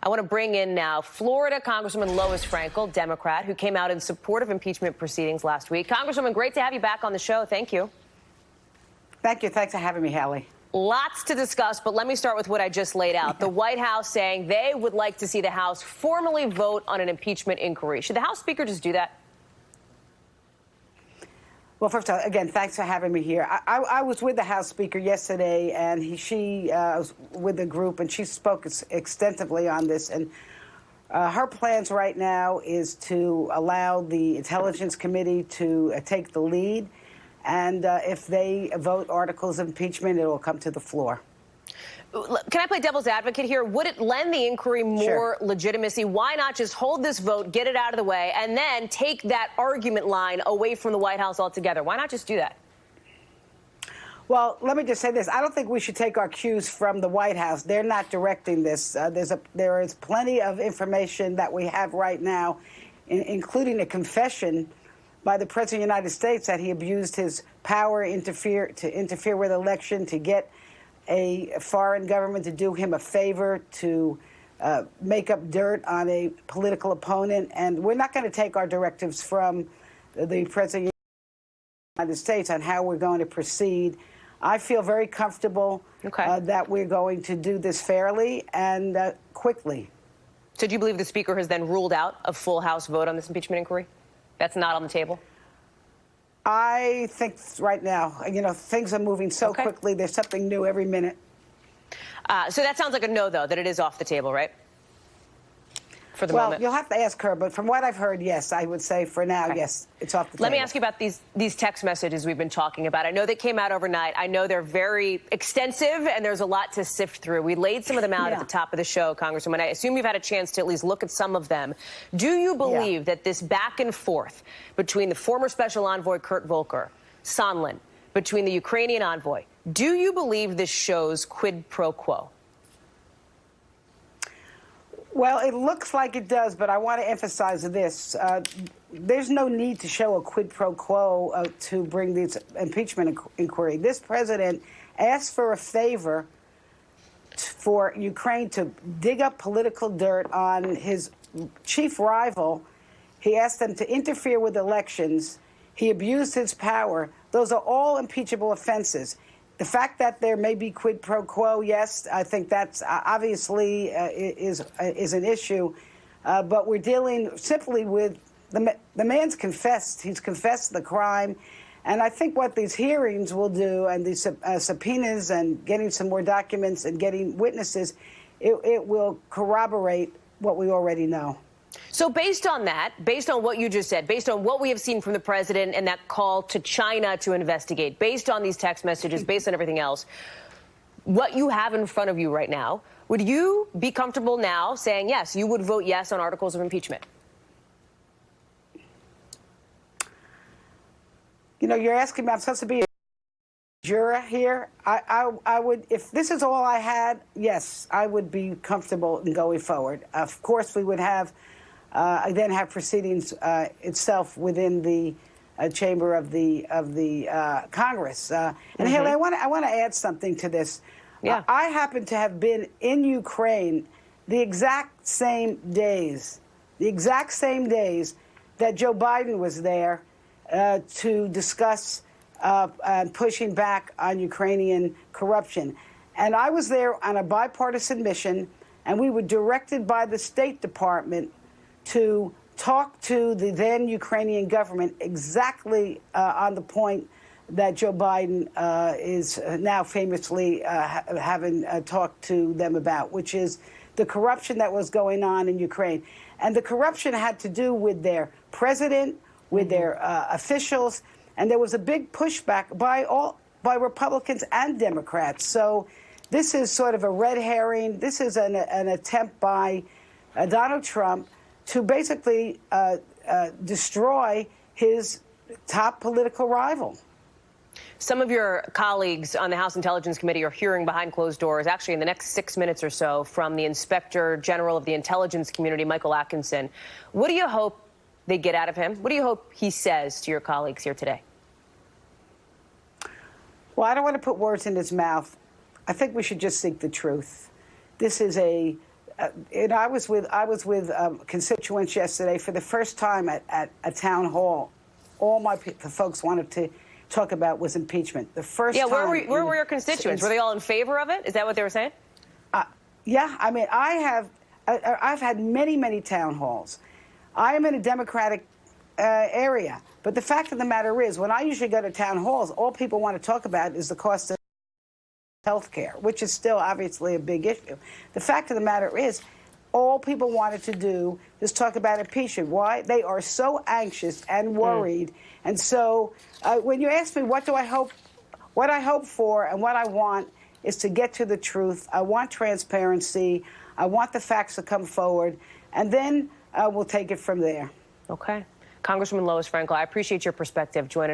I want to bring in now Florida Congresswoman Lois Frankel, Democrat, who came out in support of impeachment proceedings last week. Congresswoman, great to have you back on the show. Thank you. Thank you. Thanks for having me, Hallie. Lots to discuss, but let me start with what I just laid out. The White House saying they would like to see the House formally vote on an impeachment inquiry. Should the House Speaker just do that? Well, first of all, again, thanks for having me here. I was with the House Speaker yesterday, and she was with the group, and she spoke extensively on this. And her plans right now is to allow the Intelligence Committee to take the lead. And if they vote articles of impeachment, it will come to the floor. Can I play devil's advocate here? Would it lend the inquiry more legitimacy? Why not just hold this vote, get it out of the way, and then take that argument line away from the White House altogether? Why not just do that? Well, let me just say this. I don't think we should take our cues from the White House. They're not directing this. There is plenty of information that we have right now, including a confession by the President of the United States that he abused his power to interfere with election, to get a foreign government to do him a favor, to make up dirt on a political opponent. And we're not going to take our directives from the President of the United States on how we're going to proceed. I feel very comfortable that we're going to do this fairly and quickly. So do you believe the Speaker has then ruled out a full House vote on this impeachment inquiry? That's not on the table? I think right now, things are moving so quickly. There's something new every minute. So that sounds like a no, though, that it is off the table, right? For the moment. Well, you'll have to ask her, but from what I've heard, yes, I would say for now, yes, it's off the table. Let me ask you about these text messages we've been talking about. I know they came out overnight. I know they're very extensive, and there's a lot to sift through. We laid some of them out at the top of the show, Congresswoman. I assume you've had a chance to at least look at some of them. Do you believe that this back and forth between the former Special Envoy Kurt Volker, Sondland, between the Ukrainian envoy, do you believe this shows quid pro quo? Well, it looks like it does, but I want to emphasize this. There's no need to show a quid pro quo to bring this impeachment inquiry. This president asked for a favor for Ukraine to dig up political dirt on his chief rival. He asked them to interfere with elections. He abused his power. Those are all impeachable offenses. The fact that there may be quid pro quo, yes, I think that's obviously is an issue. But we're dealing simply with the man's confessed. He's confessed the crime. And I think what these hearings will do, and these subpoenas and getting some more documents and getting witnesses, it will corroborate what we already know. So based on that, based on what you just said, based on what we have seen from the president and that call to China to investigate, based on these text messages, based on everything else, what you have in front of you right now, would you be comfortable now saying, yes, you would vote yes on articles of impeachment? You're asking me, I'm supposed to be a juror here. I would, if this is all I had, yes, I would be comfortable in going forward. Of course, we would have then have proceedings itself within the chamber of the Congress. And Haley, I want to add something to this. Yeah. I happen to have been in Ukraine the exact same days that Joe Biden was there to discuss pushing back on Ukrainian corruption. And I was there on a bipartisan mission, and we were directed by the State Department to talk to the then Ukrainian government exactly on the point that Joe Biden is now famously having talked to them about, which is the corruption that was going on in Ukraine. And the corruption had to do with their president, with their officials, and there was a big pushback by Republicans and Democrats. So this is sort of a red herring. This is an attempt by Donald Trump to basically destroy his top political rival. Some of your colleagues on the House Intelligence Committee are hearing behind closed doors, actually in the next 6 minutes or so, from the Inspector General of the Intelligence Community, Michael Atkinson. What do you hope they get out of him? What do you hope he says to your colleagues here today? Well, I don't want to put words in his mouth. I think we should just seek the truth. This is a And I was with constituents yesterday for the first time at a town hall. All the folks wanted to talk about was impeachment. The first time. Yeah, where were your constituents? Were they all in favor of it? Is that what they were saying? Yeah, I mean, I've had many town halls. I am in a Democratic area, but the fact of the matter is, when I usually go to town halls, all people want to talk about is the cost of health care, which is still obviously a big issue. The fact of the matter is, all people wanted to do is talk about impeachment. Why? They are so anxious and worried. And so when you ask me what I hope for and what I want is to get to the truth. I want transparency. I want the facts to come forward. And then we'll take it from there. Okay. Congresswoman Lois Frankel, I appreciate your perspective joining us.